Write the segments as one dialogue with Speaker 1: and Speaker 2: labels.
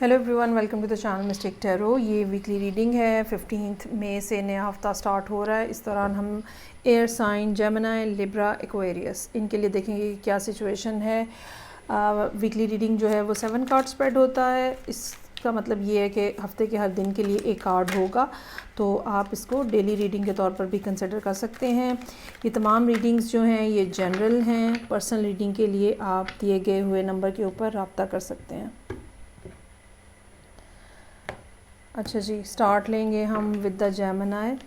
Speaker 1: Hello everyone, welcome to the channel Mistake Tarot. ये weekly reading है। 15 मई से नया हफ्ता स्टार्ट हो रहा है। इस दौरान हम air sign, Gemini, Libra, Aquarius इनके लिए देखेंगे कि क्या सिचुएशन है। वीकली रीडिंग जो है वो 7 कार्ड स्प्रेड होता है। इसका मतलब ये है कि हफ्ते के हर दिन के लिए एक कार्ड होगा, तो आप इसको डेली रीडिंग के तौर पर भी कंसिडर कर सकते हैं। ये तमाम रीडिंग्स जो हैं ये जनरल हैं। पर्सनल रीडिंग के लिए आप दिए गए हुए नंबर के ऊपर रब्ता कर सकते हैं। अच्छा जी, स्टार्ट लेंगे हम विद द जेमिनी।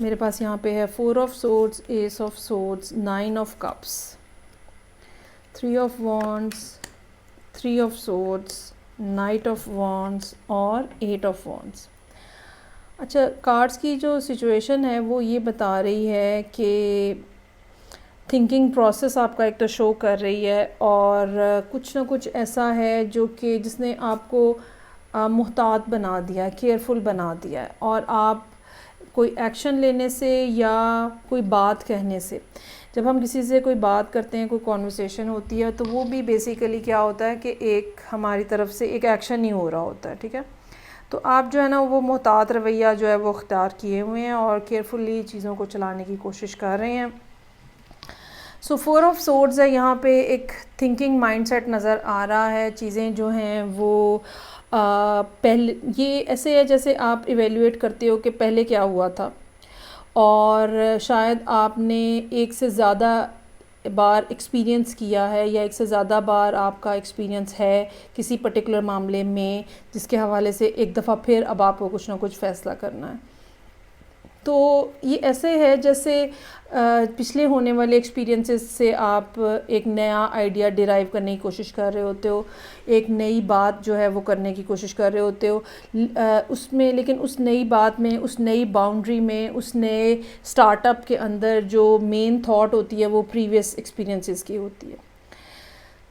Speaker 1: मेरे पास यहाँ पे है 4 of swords, S of swords, 9 of cups, 3 of wands, 3 of swords, night of wands और 8 ऑफ वॉन्ड्स। अच्छा, कार्ड्स की जो सिचुएशन है वो ये बता रही है कि थिंकिंग प्रोसेस आपका एक तो शो कर रही है, और कुछ ना कुछ ऐसा है जो कि जिसने आपको मुहतात बना दिया है, केयरफुल बना दिया है। और आप कोई एक्शन लेने से या कोई बात कहने से, जब हम किसी से कोई बात करते हैं, कोई कॉन्वर्सेशन होती है, तो वो भी बेसिकली क्या होता है कि एक हमारी तरफ से एक एक्शन ही हो रहा होता है। ठीक है, तो आप जो है ना वो मुहतात रवैया जो है वो अख्तियार किए हुए हैं और केयरफुली चीज़ों को चलाने की कोशिश कर रहे हैं। सो 4 ऑफ सोर्ड्स है, यहाँ पे एक थिंकिंग माइंडसेट नज़र आ रहा है। चीज़ें जो हैं वो पहले ये ऐसे है जैसे आप इवेल्युएट करते हो कि पहले क्या हुआ था, और शायद आपने एक से ज़्यादा बार एक्सपीरियंस किया है या एक से ज़्यादा बार आपका एक्सपीरियंस है किसी पर्टिकुलर मामले में, जिसके हवाले से एक दफ़ा फिर अब आपको कुछ ना कुछ फ़ैसला करना है। तो ये ऐसे है जैसे पिछले होने वाले एक्सपीरियंसेस से आप एक नया आइडिया डिराइव करने की कोशिश कर रहे होते हो, एक नई बात जो है वो करने की कोशिश कर रहे होते हो उसमें, लेकिन उस नई बात में, उस नई बाउंड्री में, उस नए स्टार्टअप के अंदर जो मेन थॉट होती है वो प्रीवियस एक्सपीरियंसेस की होती है।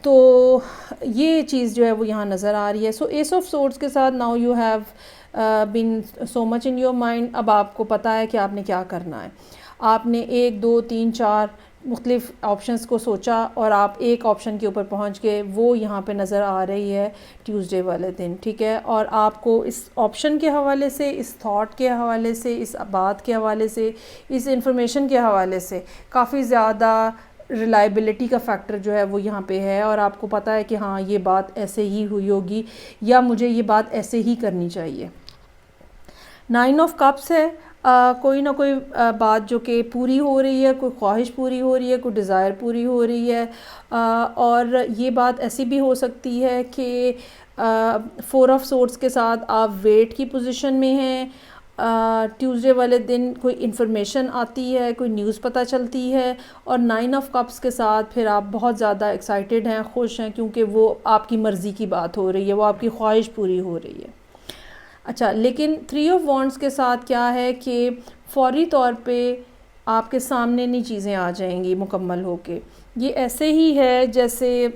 Speaker 1: तो ये चीज़ जो है वो यहाँ नज़र आ रही है। सो एस ऑफ सोर्ड्स के साथ now you have been so much in your mind. अब आपको पता है कि आपने क्या करना है। आपने 1 2 3 4 मुख्तलिफ ऑप्शंस को सोचा और आप एक ऑप्शन के ऊपर पहुंच गए। वो यहाँ पे नज़र आ रही है ट्यूसडे वाले दिन। ठीक है, और आपको इस ऑप्शन के हवाले से, इस थॉट के हवाले से, इस बात के हवाले से, इस इंफॉर्मेशन के हवाले से काफ़ी ज़्यादा रिलायबिलिटी का फैक्टर जो है वो यहाँ पे है, और आपको पता है कि हाँ ये बात ऐसे ही हुई होगी या मुझे ये बात ऐसे ही करनी चाहिए। 9 ऑफ कप्स है, कोई ना कोई बात जो कि पूरी हो रही है, कोई ख्वाहिश पूरी हो रही है, कोई डिज़ायर पूरी हो रही है। और ये बात ऐसी भी हो सकती है कि 4 ऑफ सोर्ड्स के साथ आप वेट की पोजीशन में हैं। ट्यूसडे वाले दिन कोई इन्फॉर्मेशन आती है, कोई न्यूज़ पता चलती है, और 9 ऑफ कप्स के साथ फिर आप बहुत ज़्यादा एक्साइटेड हैं, खुश हैं, क्योंकि वो आपकी मर्ज़ी की बात हो रही है, वो आपकी ख्वाहिश पूरी हो रही है। अच्छा, लेकिन 3 ऑफ वॉन्ड्स के साथ क्या है कि फौरी तौर पे आपके सामने नहीं चीज़ें आ जाएंगी मुकम्मल होके। ये ऐसे ही है जैसे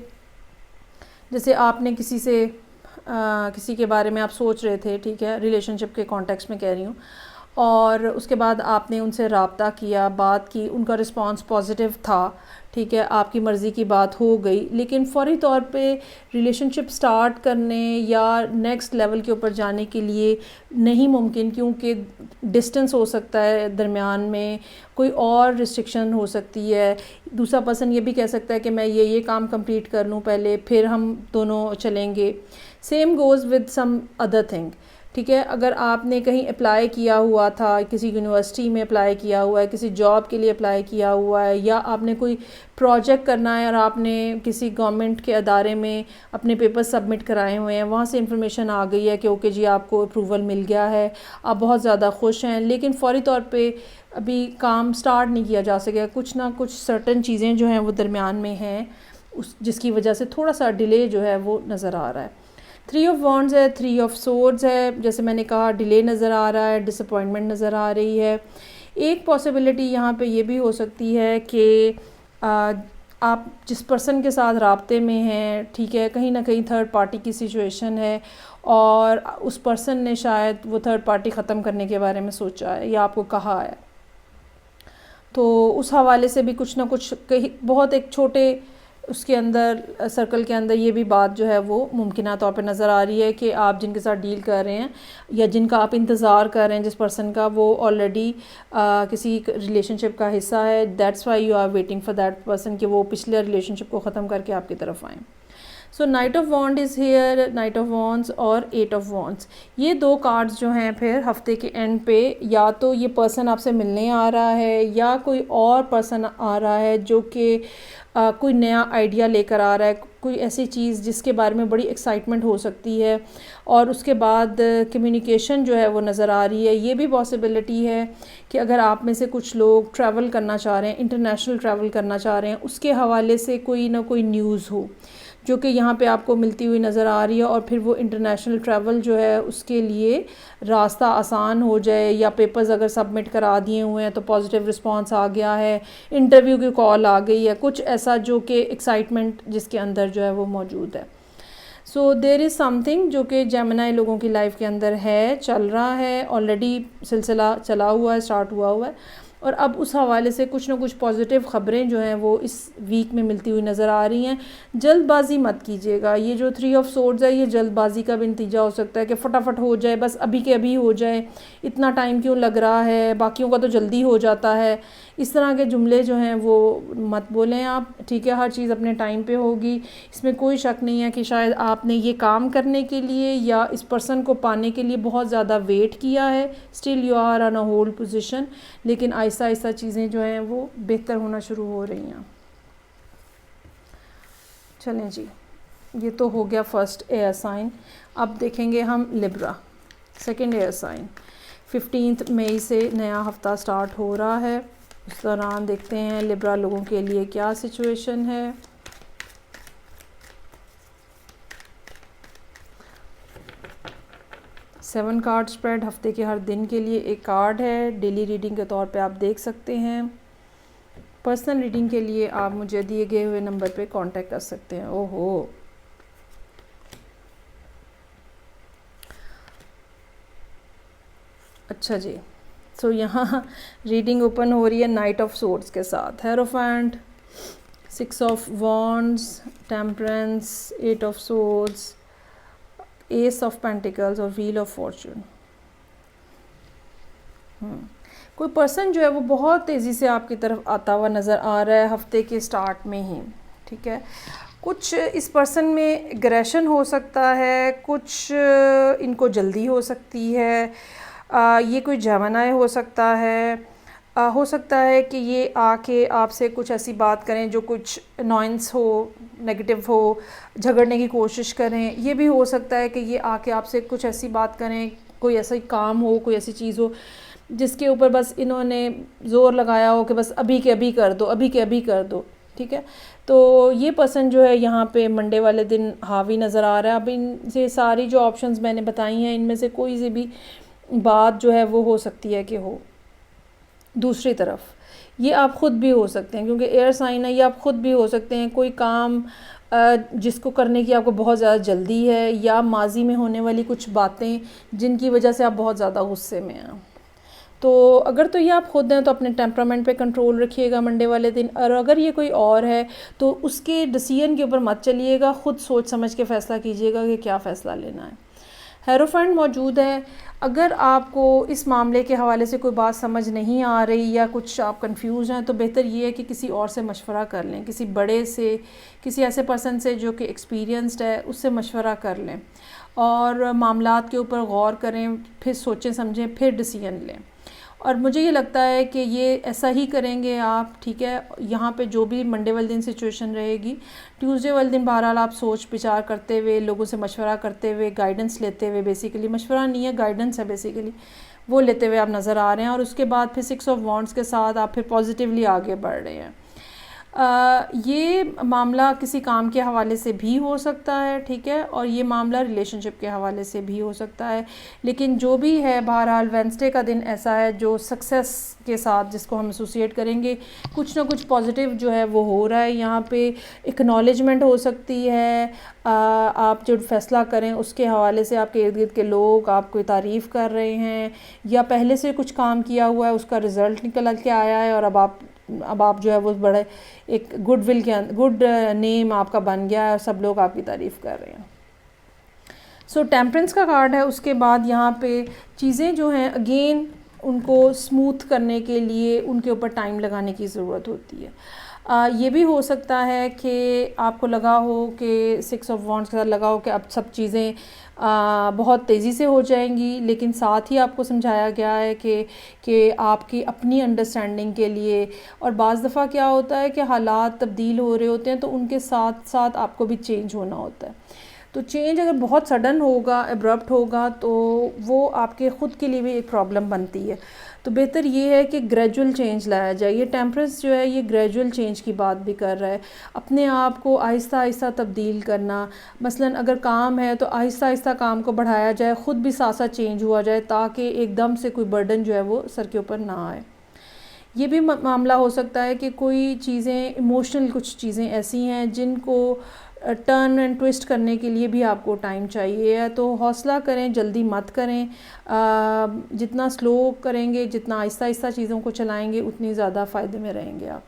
Speaker 1: आपने किसी से किसी के बारे में आप सोच रहे थे, ठीक है, रिलेशनशिप के कॉन्टेक्स्ट में कह रही हूँ, और उसके बाद आपने उनसे रब्ता किया, बात की, उनका रिस्पांस पॉजिटिव था, ठीक है, आपकी मर्ज़ी की बात हो गई, लेकिन फ़ौरी तौर पे रिलेशनशिप स्टार्ट करने या नेक्स्ट लेवल के ऊपर जाने के लिए नहीं मुमकिन, क्योंकि डिस्टेंस हो सकता है दरमियान में, कोई और रिस्ट्रिक्शन हो सकती है। दूसरा पर्सन ये भी कह सकता है कि मैं ये काम कंप्लीट कर लूँ पहले, फिर हम दोनों चलेंगे। Same goes with some other thing. ठीक है, अगर आपने कहीं अप्लाई किया हुआ था, किसी यूनिवर्सिटी में अप्लाई किया हुआ है, किसी जॉब के लिए अप्लाई किया हुआ है, या आपने कोई प्रोजेक्ट करना है और आपने किसी गवर्नमेंट के अदारे में अपने पेपर सबमिट कराए हुए हैं, वहाँ से इंफॉर्मेशन आ गई है कि ओके जी आपको अप्रूवल मिल गया है, आप बहुत ज़्यादा खुश हैं, लेकिन फ़ौरी तौर पे अभी काम स्टार्ट नहीं किया जा सकेगा। कुछ ना कुछ सर्टन चीज़ें जो हैं वो दरमियान में हैं, जिसकी वजह से थोड़ा सा डिले जो है वो नज़र आ रहा है। 3 ऑफ वॉन्ड्स है, 3 ऑफ सोर्ड्स है, जैसे मैंने कहा डिले नज़र आ रहा है, डिसअपॉइंटमेंट नज़र आ रही है। एक पॉसिबिलिटी यहाँ पे ये भी हो सकती है कि आप जिस पर्सन के साथ राब्ते में हैं, ठीक है, कहीं ना कहीं थर्ड पार्टी की सिचुएशन है, और उस पर्सन ने शायद वो थर्ड पार्टी ख़त्म करने के बारे में सोचा है या आपको कहा है। तो उस हवाले से भी कुछ ना कुछ कहीं बहुत एक छोटे उसके अंदर सर्कल के अंदर ये भी बात जो है वो मुमकिन तौर पे नज़र आ रही है कि आप जिनके साथ डील कर रहे हैं या जिनका आप इंतज़ार कर रहे हैं जिस पर्सन का, वो ऑलरेडी किसी रिलेशनशिप का हिस्सा है। That's why you are waiting for that person कि वो पिछले रिलेशनशिप को ख़त्म करके आपकी तरफ आएँ। So knight of wand is here, knight of wands और 8 ऑफ वॉन्ड्स। ये 2 कार्ड्स जो हैं फिर हफ्ते के एंड पे, या तो ये पर्सन आपसे मिलने आ रहा है या कोई और पर्सन आ रहा है जो कि कोई नया आइडिया लेकर आ रहा है, कोई ऐसी चीज़ जिसके बारे में बड़ी एक्साइटमेंट हो सकती है, और उसके बाद कम्युनिकेशन जो है वो नज़र आ रही है। ये भी पॉसिबिलिटी है कि अगर आप में से कुछ लोग ट्रैवल करना चाह रहे हैं, इंटरनेशनल ट्रैवल करना चाह रहे हैं, उसके हवाले से कोई ना कोई न्यूज़ हो जो कि यहाँ पे आपको मिलती हुई नज़र आ रही है, और फिर वो इंटरनेशनल ट्रैवल जो है उसके लिए रास्ता आसान हो जाए, या पेपर्स अगर सबमिट करा दिए हुए हैं तो पॉजिटिव रिस्पांस आ गया है, इंटरव्यू की कॉल आ गई है, कुछ ऐसा जो कि एक्साइटमेंट जिसके अंदर जो है वो मौजूद है। सो देयर इज़ समथिंग जो कि जेमिनी लोगों की लाइफ के अंदर है, चल रहा है, ऑलरेडी सिलसिला चला हुआ है, स्टार्ट हुआ है, और अब उस हवाले से कुछ ना कुछ पॉजिटिव ख़बरें जो हैं वो इस वीक में मिलती हुई नज़र आ रही हैं। जल्दबाजी मत कीजिएगा। ये जो 3 ऑफ सोर्ड्स है ये जल्दबाजी का भी नतीजा हो सकता है कि फटाफट हो जाए, बस अभी के अभी हो जाए, इतना टाइम क्यों लग रहा है, बाकियों का तो जल्दी हो जाता है। इस तरह के जुमले जो हैं वो मत बोलें आप, ठीक है। हर चीज़ अपने टाइम पे होगी, इसमें कोई शक नहीं है कि शायद आपने ये काम करने के लिए या इस पर्सन को पाने के लिए बहुत ज़्यादा वेट किया है, still you are on a hold position, लेकिन आहिस्ता आहिस्ता चीज़ें जो हैं वो बेहतर होना शुरू हो रही हैं। चलें जी, ये तो हो गया फर्स्ट एयर साइन। अब देखेंगे हम लिब्रा, सेकंड एयर साइन। 15 मई से नया हफ्ता स्टार्ट हो रहा है, उस दौरान देखते हैं लिब्रा लोगों के लिए क्या सिचुएशन है। सेवन कार्ड स्प्रेड हफ्ते के हर दिन के लिए एक कार्ड है, डेली रीडिंग के तौर पे आप देख सकते हैं। पर्सनल रीडिंग के लिए आप मुझे दिए गए हुए नंबर पे कांटेक्ट कर सकते हैं। ओहो, अच्छा जी। सो यहाँ रीडिंग ओपन हो रही है नाइट ऑफ सोर्ड्स के साथ, hierophant, 6 of wands, temperance, 8 of swords, S of pentacles और व्हील ऑफ फॉर्चून। कोई पर्सन जो है वो बहुत तेज़ी से आपकी तरफ आता हुआ नज़र आ रहा है हफ्ते के स्टार्ट में ही, ठीक है। कुछ इस पर्सन में एग्रेशन हो सकता है, कुछ इनको जल्दी हो सकती है, ये कोई जेमिनी हो सकता है कि ये आके आपसे कुछ ऐसी बात करें जो कुछ अनॉयंस हो, नेगेटिव हो, झगड़ने की कोशिश करें। ये भी हो सकता है कि ये आके आपसे कुछ ऐसी बात करें, कोई ऐसा काम हो, कोई ऐसी चीज़ हो जिसके ऊपर बस इन्होंने ज़ोर लगाया हो कि बस अभी के अभी कर दो, अभी के अभी कर दो, ठीक है। तो ये पर्सन जो है यहाँ पे मंडे वाले दिन हावी नज़र आ रहा है। अब इनसे सारी जो ऑप्शंस मैंने बताई हैं इनमें से कोई सी भी बात जो है वो हो सकती है कि हो। दूसरी तरफ ये आप ख़ुद भी हो सकते हैं, क्योंकि एयर साइन है, ये आप ख़ुद भी हो सकते हैं। कोई काम जिसको करने की आपको बहुत ज़्यादा जल्दी है, या माजी में होने वाली कुछ बातें जिनकी वजह से आप बहुत ज़्यादा गुस्से में हैं। तो अगर तो ये आप ख़ुद हैं तो अपने टेम्परामेंट पे कंट्रोल रखिएगा मंडे वाले दिन, और अगर ये कोई और है तो उसके डिसीजन के ऊपर मत चलिएगा, ख़ुद सोच समझ के फ़ैसला कीजिएगा कि क्या फ़ैसला लेना है। हेरोफेंट मौजूद है। अगर आपको इस मामले के हवाले से कोई बात समझ नहीं आ रही या कुछ आप कंफ्यूज हैं, तो बेहतर ये है कि किसी और से मशवरा कर लें, किसी बड़े से, किसी ऐसे पर्सन से जो कि एक्सपीरियंस्ड है, उससे मशवरा कर लें और मामलात के ऊपर गौर करें, फिर सोचें समझें, फिर डिसीजन लें। और मुझे ये लगता है कि ये ऐसा ही करेंगे आप, ठीक है। यहाँ पे जो भी मंडे वाले दिन सिचुएशन रहेगी, ट्यूसडे वाले दिन बहरहाल आप सोच विचार करते हुए, लोगों से मशवरा करते हुए, गाइडेंस लेते हुए, बेसिकली मशवरा नहीं है गाइडेंस है बेसिकली, वो लेते हुए आप नज़र आ रहे हैं। और उसके बाद फिर 6 ऑफ वॉन्ड्स के साथ आप फिर पॉजिटिवली आगे बढ़ रहे हैं। ये मामला किसी काम के हवाले से भी हो सकता है, ठीक है, और ये मामला रिलेशनशिप के हवाले से भी हो सकता है। लेकिन जो भी है बहरहाल वेडनेसडे का दिन ऐसा है जो सक्सेस के साथ जिसको हम एसोसिएट करेंगे, कुछ ना कुछ पॉजिटिव जो है वो हो रहा है। यहाँ पे एक्नॉलेजमेंट हो सकती है, आप जो फैसला करें उसके हवाले से आपके इर्द गिर्द के लोग आपको तारीफ़ कर रहे हैं, या पहले से कुछ काम किया हुआ है उसका रिज़ल्ट निकल के आया है और अब आप अब आप जो है वो बड़े एक गुडविल के गुड नेम आपका बन गया है, सब लोग आपकी तारीफ़ कर रहे हैं। सो टेम्परेंस का कार्ड है। उसके बाद यहाँ पे चीज़ें जो हैं अगेन उनको स्मूथ करने के लिए उनके ऊपर टाइम लगाने की ज़रूरत होती है। ये भी हो सकता है कि आपको लगा हो कि 6 ऑफ वॉन्ड्स के साथ लगा हो कि अब सब चीज़ें बहुत तेज़ी से हो जाएंगी, लेकिन साथ ही आपको समझाया गया है कि आपकी अपनी अंडरस्टैंडिंग के लिए, और बाज़ दफ़ा क्या होता है कि हालात तब्दील हो रहे होते हैं तो उनके साथ साथ आपको भी चेंज होना होता है। तो चेंज अगर बहुत सडन होगा, एब्रप्ट होगा, तो वो आपके ख़ुद के लिए भी एक प्रॉब्लम बनती है। तो बेहतर ये है कि ग्रेजुअल चेंज लाया जाए। ये टेम्परेंस जो है ये ग्रेजुअल चेंज की बात भी कर रहा है, अपने आप को आहिस्ता आहिस्ता तब्दील करना। मसलन अगर काम है तो आहिस्ता आहिस्ता काम को बढ़ाया जाए, ख़ुद भी साथ साथ चेंज हुआ जाए, ताकि एकदम से कोई बर्डन जो है वो सर के ऊपर ना आए। ये भी मामला हो सकता है कि कोई चीज़ें इमोशनल, कुछ चीज़ें ऐसी हैं जिनको टर्न एंड ट्विस्ट करने के लिए भी आपको टाइम चाहिए है। तो हौसला करें, जल्दी मत करें। जितना स्लो करेंगे, जितना आहिस्ता आहिस्ता चीज़ों को चलाएंगे, उतनी ज़्यादा फ़ायदे में रहेंगे आप।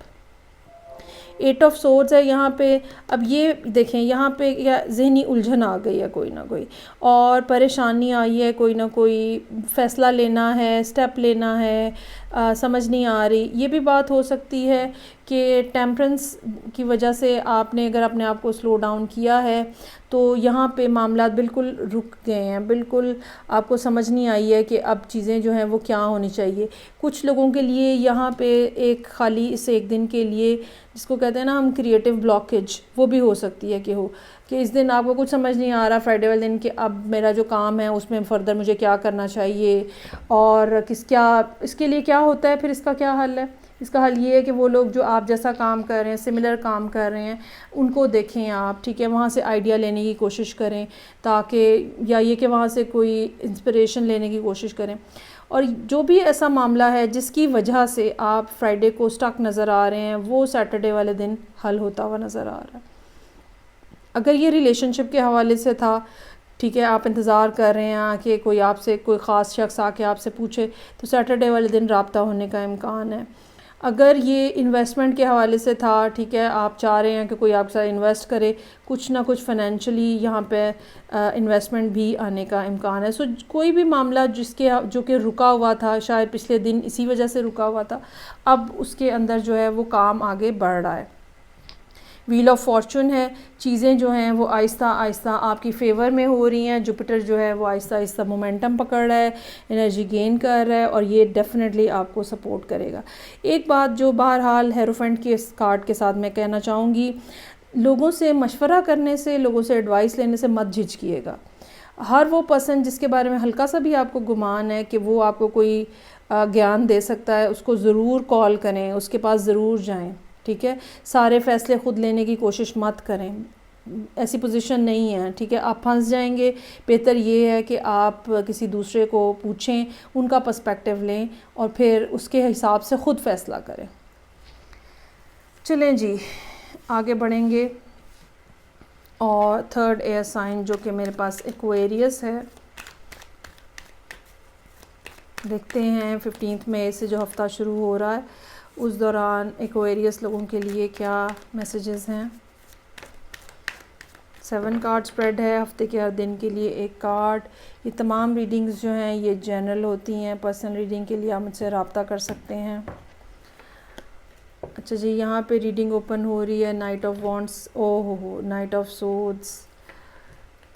Speaker 1: 8 ऑफ सोर्ड्स है यहाँ पे। अब ये देखें, यहाँ पे या ज़हनी उलझन आ गई है कोई ना कोई, और परेशानी आई है, कोई ना कोई फ़ैसला लेना है, स्टेप लेना है, समझ नहीं आ रही। ये भी बात हो सकती है कि टेम्परेंस की वजह से आपने अगर अपने आप को स्लो डाउन किया है तो यहाँ पे मामला बिल्कुल रुक गए हैं, बिल्कुल आपको समझ नहीं आई है कि अब चीज़ें जो हैं वो क्या होनी चाहिए। कुछ लोगों के लिए यहाँ पे एक खाली इस एक दिन के लिए, जिसको कहते हैं ना हम क्रिएटिव ब्लॉकेज, वो भी हो सकती है कि इस दिन आपको कुछ समझ नहीं आ रहा फ्राइडे वाले दिन कि अब मेरा जो काम है उसमें फ़र्दर मुझे क्या करना चाहिए और इसके लिए क्या होता है, फिर इसका क्या हल है। इसका हल ये है कि वो लोग जो आप जैसा काम कर रहे हैं, सिमिलर काम कर रहे हैं, उनको देखें आप, ठीक है, वहाँ से आइडिया लेने की कोशिश करें, ताकि या ये कि वहाँ से कोई इंस्पिरेशन लेने की कोशिश करें। और जो भी ऐसा मामला है जिसकी वजह से आप फ्राइडे को स्टक नज़र आ रहे हैं, वो सैटरडे वाले दिन हल होता हुआ नज़र आ रहा है। अगर ये रिलेशनशिप के हवाले से था, ठीक है, आप इंतज़ार कर रहे हैं कि कोई आपसे, कोई ख़ास शख्स आके आपसे पूछे, तो सैटरडे वाले दिन राब्ता होने का इम्कान है। अगर ये इन्वेस्टमेंट के हवाले से था, ठीक है, आप चाह रहे हैं कि कोई आपके साथ इन्वेस्ट करे, कुछ ना कुछ फ़ाइनेंशियली यहाँ पे इन्वेस्टमेंट भी आने का इम्कान है। सो कोई भी मामला जो कि रुका हुआ था, शायद पिछले दिन इसी वजह से रुका हुआ था, अब उसके अंदर जो है वो काम आगे बढ़ रहा है। व्हील ऑफ फॉर्चून है, चीज़ें जो हैं वो आहिस्ता आहिस्ता आपकी फ़ेवर में हो रही हैं। जुपिटर जो है वो आहिस्ता आहिस्ता मोमेंटम पकड़ रहा है, एनर्जी गेन कर रहा है, और ये डेफिनेटली आपको सपोर्ट करेगा। एक बात जो बहरहाल हेरोफेंट के कार्ड के साथ मैं कहना चाहूँगी, लोगों से मशवरा करने से, लोगों से एडवाइस लेने से मत झिझकिएगा। हर वो पर्सन जिसके बारे में हल्का सा भी आपको गुमान है कि वो आपको कोई ज्ञान दे सकता है, उसको ज़रूर कॉल करें, उसके पास ज़रूर जाएं, ठीक है। सारे फ़ैसले ख़ुद लेने की कोशिश मत करें, ऐसी पोजीशन नहीं है, ठीक है, आप फंस जाएंगे। बेहतर ये है कि आप किसी दूसरे को पूछें, उनका पर्सपेक्टिव लें और फिर उसके हिसाब से ख़ुद फ़ैसला करें। चलें जी, आगे बढ़ेंगे। और थर्ड एयर साइन जो कि मेरे पास एक्वेरियस है, देखते हैं 15 मई से जो हफ़्ता शुरू हो रहा है उस दौरान एक्वेरियस लोगों के लिए क्या मैसेजेस हैं। 7 कार्ड स्प्रेड है, हफ्ते के हर दिन के लिए एक कार्ड। ये तमाम रीडिंग्स जो हैं ये जनरल होती हैं, पर्सनल रीडिंग के लिए आप मुझसे रब्ता कर सकते हैं। अच्छा जी, यहाँ पे रीडिंग ओपन हो रही है। नाइट ऑफ वॉन्ड्स, ओह हो, night of swords,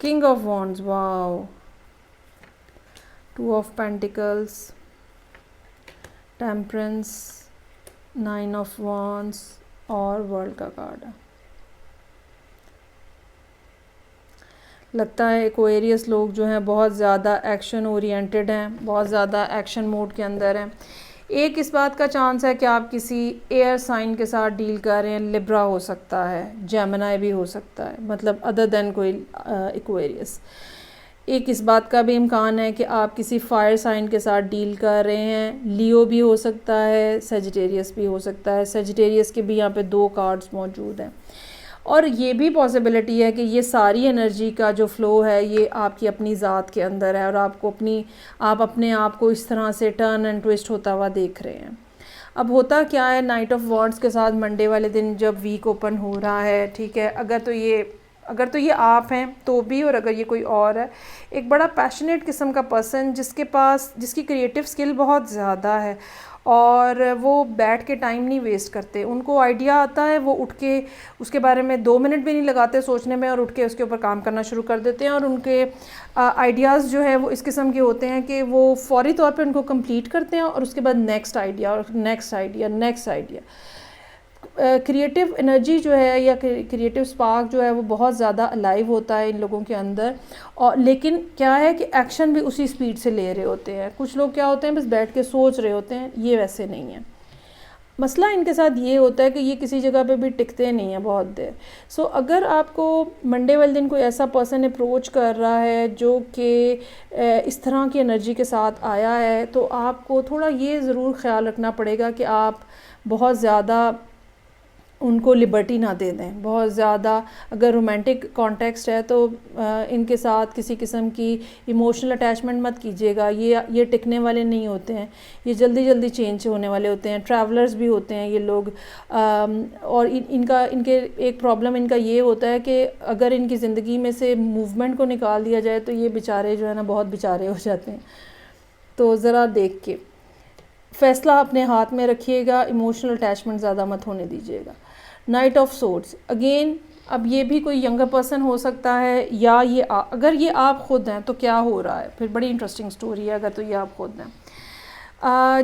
Speaker 1: king of wands, wow, 2 of pentacles, temperance, 9 of wands और वर्ल्ड का कार्ड है। लगता है एक्वेरियस लोग जो हैं बहुत ज़्यादा एक्शन ओरिएंटेड हैं, बहुत ज़्यादा एक्शन मोड के अंदर हैं। एक इस बात का चांस है कि आप किसी एयर साइन के साथ डील कर रहे हैं, लिब्रा हो सकता है, जेमिनी भी हो सकता है, मतलब अदर देन कोई एक्वेरियस। एक इस बात का भी इम्कान है कि आप किसी फायर साइन के साथ डील कर रहे हैं, लियो भी हो सकता है, सेजिटेरियस भी हो सकता है। सेजिटेरियस के भी यहाँ पे 2 कार्ड्स मौजूद हैं। और ये भी पॉसिबिलिटी है कि ये सारी एनर्जी का जो फ़्लो है ये आपकी अपनी ज़ात के अंदर है और आप अपने आप को इस तरह से टर्न एंड ट्विस्ट होता हुआ देख रहे हैं। अब होता क्या है, नाइट ऑफ वॉन्ड्स के साथ मंडे वाले दिन जब वीक ओपन हो रहा है, ठीक है, अगर तो ये आप हैं तो भी, और अगर ये कोई और है, एक बड़ा पैशनेट किस्म का पर्सन जिसकी क्रिएटिव स्किल बहुत ज़्यादा है और वो बैठ के टाइम नहीं वेस्ट करते, उनको आइडिया आता है, वो उठ के उसके बारे में 2 मिनट भी नहीं लगाते सोचने में और उठ के उसके ऊपर काम करना शुरू कर देते हैं। और उनके आइडियाज़ जो है वो इस किस्म के होते हैं कि वो फौरी तौर पे उनको कंप्लीट करते हैं और उसके बाद नेक्स्ट आइडिया और next idea next idea. Creative energy जो है या क्रिएटिव स्पार्क जो है वो बहुत ज़्यादा अलाइव होता है इन लोगों के अंदर। और लेकिन क्या है कि एक्शन भी उसी स्पीड से ले रहे होते हैं। कुछ लोग क्या होते हैं, बस बैठ के सोच रहे होते हैं, ये वैसे नहीं है। मसला इनके साथ ये होता है कि ये किसी जगह पे भी टिकते नहीं हैं बहुत देर। सो अगर आपको मंडे वाले दिन कोई ऐसा पर्सन अप्रोच कर रहा है जो कि इस तरह की एनर्जी के साथ आया है, तो आपको थोड़ा ये ज़रूर ख्याल रखना पड़ेगा कि आप बहुत ज़्यादा उनको लिबर्टी ना दे दें। बहुत ज़्यादा अगर रोमांटिक कॉन्टेक्स्ट है तो इनके साथ किसी किस्म की इमोशनल अटैचमेंट मत कीजिएगा। ये टिकने वाले नहीं होते हैं, ये जल्दी जल्दी चेंज होने वाले होते हैं। ट्रैवलर्स भी होते हैं ये लोग। और इनके एक प्रॉब्लम इनका ये होता है कि अगर इनकी ज़िंदगी में से मूवमेंट को निकाल दिया जाए तो ये बेचारे जो है ना बहुत बेचारे हो जाते हैं। तो ज़रा देख के फ़ैसला अपने हाथ में रखिएगा, इमोशनल अटैचमेंट ज़्यादा मत होने दीजिएगा। नाइट ऑफ सोर्ड्स अगेन, अब ये भी कोई यंगर पर्सन हो सकता है या अगर ये आप ख़ुद हैं तो क्या हो रहा है, फिर बड़ी इंटरेस्टिंग स्टोरी है। अगर तो ये आप ख़ुद हैं,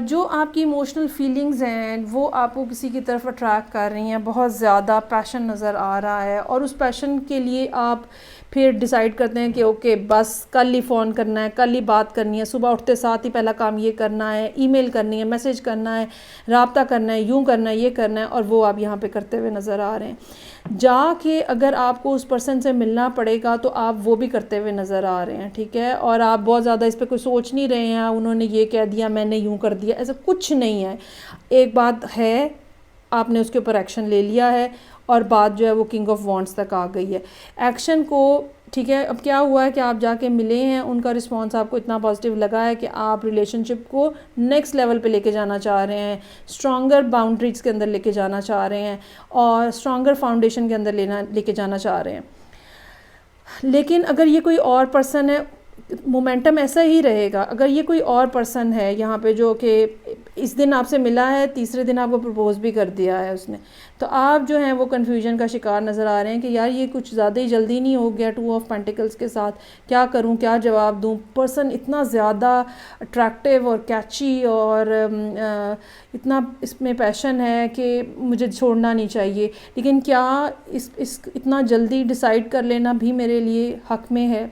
Speaker 1: जो आपकी इमोशनल फीलिंग्स हैं वो आपको किसी की तरफ अट्रैक्ट कर रही हैं, बहुत ज़्यादा पैशन नज़र आ रहा है और उस पैशन के लिए आप फिर डिसाइड करते हैं कि ओके बस कल ही फ़ोन करना है, कल ही बात करनी है, सुबह उठते साथ ही पहला काम ये करना है, ईमेल करनी है, मैसेज करना है, रब्ता करना है, यूँ करना है, ये करना है, और वो आप यहाँ पे करते हुए नज़र आ रहे हैं। जाके अगर आपको उस पर्सन से मिलना पड़ेगा तो आप वो भी करते हुए नज़र आ रहे हैं, ठीक है। और आप बहुत ज़्यादा इस पर कोई सोच नहीं रहे हैं, उन्होंने ये कह दिया मैंने यूँ कर दिया, ऐसा कुछ नहीं है। एक बात है, आपने उसके ऊपर एक्शन ले लिया है और बात जो है वो किंग ऑफ वॉन्ड्स तक आ गई है एक्शन को, ठीक है। अब क्या हुआ है कि आप जाके मिले हैं, उनका रिस्पांस आपको इतना पॉजिटिव लगा है कि आप रिलेशनशिप को नेक्स्ट लेवल पे लेके जाना चाह रहे हैं, स्ट्रॉन्गर बाउंड्रीज के अंदर लेके जाना चाह रहे हैं और स्ट्रॉन्गर फाउंडेशन के अंदर लेके जाना चाह रहे हैं। लेकिन अगर ये कोई और पर्सन है, मोमेंटम ऐसा ही रहेगा। अगर ये कोई और पर्सन है यहाँ पे जो कि इस दिन आपसे मिला है, तीसरे दिन आपको प्रपोज भी कर दिया है उसने, तो आप जो हैं वो कन्फ्यूजन का शिकार नज़र आ रहे हैं कि यार ये कुछ ज़्यादा ही जल्दी नहीं हो गया 2 ऑफ पेंटिकल्स के साथ, क्या करूँ, क्या जवाब दूँ। पर्सन इतना ज़्यादा अट्रैक्टिव और कैची और इतना इसमें पैशन है कि मुझे छोड़ना नहीं चाहिए, लेकिन क्या इस इतना जल्दी डिसाइड कर लेना भी मेरे लिए हक़ में है।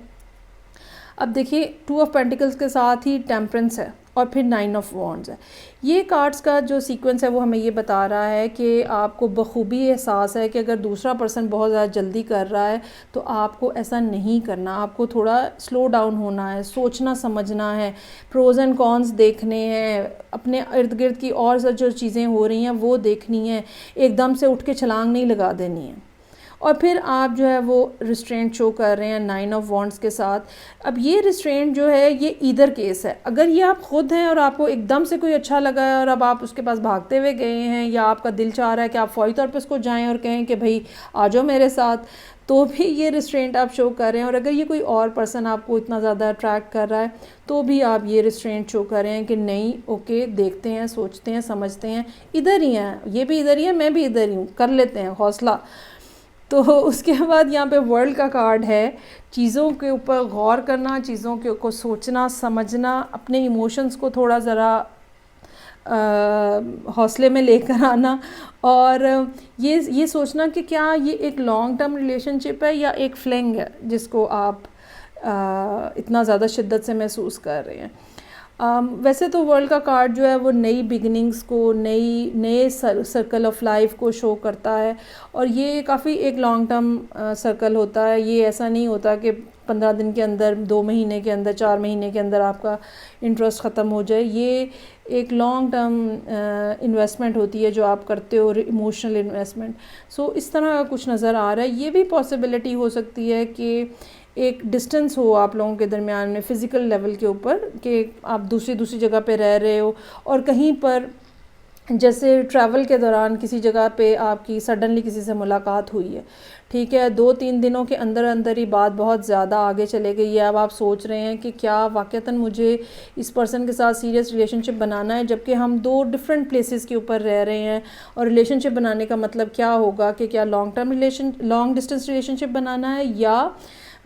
Speaker 1: अब देखिए 2 ऑफ पेंटिकल्स के साथ ही टेम्परेंस है और फिर 9 ऑफ वॉन्ड्स है। ये कार्ड्स का जो सीक्वेंस है वो हमें ये बता रहा है कि आपको बखूबी एहसास है कि अगर दूसरा पर्सन बहुत ज़्यादा जल्दी कर रहा है तो आपको ऐसा नहीं करना, आपको थोड़ा स्लो डाउन होना है, सोचना समझना है, प्रोज एंड कॉन्स देखने हैं, अपने इर्द गिर्द की और जो चीज़ें हो रही हैं वो देखनी है, एकदम से उठ के छलांग नहीं लगा देनी है। और फिर आप जो है वो रिस्ट्रेंट शो कर रहे हैं 9 ऑफ वॉन्ड्स के साथ। अब ये रिस्ट्रेंट जो है ये ईदर केस है, अगर ये आप ख़ुद हैं और आपको एकदम से कोई अच्छा लगा है और अब आप उसके पास भागते हुए गए हैं या आपका दिल चाह रहा है कि आप फौरी तौर पर उसको जाएं और कहें कि भाई आ जाओ मेरे साथ, तो भी ये रिस्ट्रेंट आप शो कर रहे हैं। और अगर ये कोई और पर्सन आपको इतना ज़्यादा अट्रैक्ट कर रहा है तो भी आप ये रिस्ट्रेंट शो कर रहे हैं कि नहीं ओके देखते हैं, सोचते हैं, समझते हैं, इधर ही हैं, ये भी इधर ही है, मैं भी इधर ही हूँ, कर लेते हैं, हौसला। तो उसके बाद यहाँ पे वर्ल्ड का कार्ड है, चीज़ों के ऊपर गौर करना, चीज़ों के को सोचना समझना, अपने इमोशंस को थोड़ा ज़रा हौसले में लेकर आना और ये सोचना कि क्या ये एक लॉन्ग टर्म रिलेशनशिप है या एक फ्लिंग है जिसको आप इतना ज़्यादा शिद्दत से महसूस कर रहे हैं। वैसे तो वर्ल्ड का कार्ड जो है वो नई बिगिनिंग्स को, नए सर्कल ऑफ लाइफ को शो करता है और ये काफ़ी एक लॉन्ग टर्म सर्कल होता है। ये ऐसा नहीं होता कि 15 दिन के अंदर, 2 महीने के अंदर, 4 महीने के अंदर आपका इंटरेस्ट ख़त्म हो जाए। ये एक लॉन्ग टर्म इन्वेस्टमेंट होती है जो आप करते हो, इमोशनल इन्वेस्टमेंट। सो इस तरह का कुछ नज़र आ रहा है। ये भी पॉसिबिलिटी हो सकती है कि एक डिस्टेंस हो आप लोगों के दरमियान में फ़िज़िकल लेवल के ऊपर, कि आप दूसरी जगह पे रह रहे हो और कहीं पर जैसे ट्रैवल के दौरान किसी जगह पे आपकी सडनली किसी से मुलाकात हुई है, ठीक है, 2-3 दिनों के अंदर अंदर ही बात बहुत ज़्यादा आगे चले गई है। अब आप सोच रहे हैं कि क्या वाक़तन मुझे इस पर्सन के साथ सीरियस रिलेशनशिप बनाना है, जबकि हम 2 डिफरेंट प्लेसेस के ऊपर रह रहे हैं। और रिलेशनशिप बनाने का मतलब क्या होगा कि क्या लॉन्ग डिस्टेंस रिलेशनशिप बनाना है, या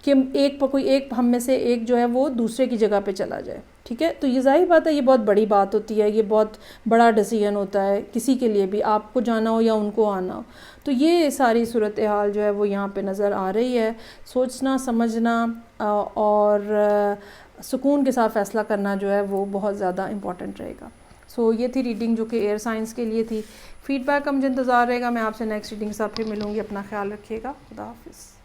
Speaker 1: कि कोई एक हम में से एक जो है वो दूसरे की जगह पे चला जाए, ठीक है। तो ये ज़ाहिर बात है, ये बहुत बड़ी बात होती है, ये बहुत बड़ा डिसीजन होता है किसी के लिए भी, आपको जाना हो या उनको आना हो। तो ये सारी सूरत हाल जो है वो यहाँ पे नज़र आ रही है। सोचना समझना और सुकून के साथ फ़ैसला करना जो है वो बहुत ज़्यादा इम्पॉर्टेंट रहेगा। सो ये थी रीडिंग जो कि एयर साइंस के लिए थी। फ़ीडबैक का मुझे इंतज़ार रहेगा। मैं आपसे नेक्स्ट रीडिंग के साथ फिर मिलूँगी। अपना ख्याल रखिएगा। खुदा हाफिज़।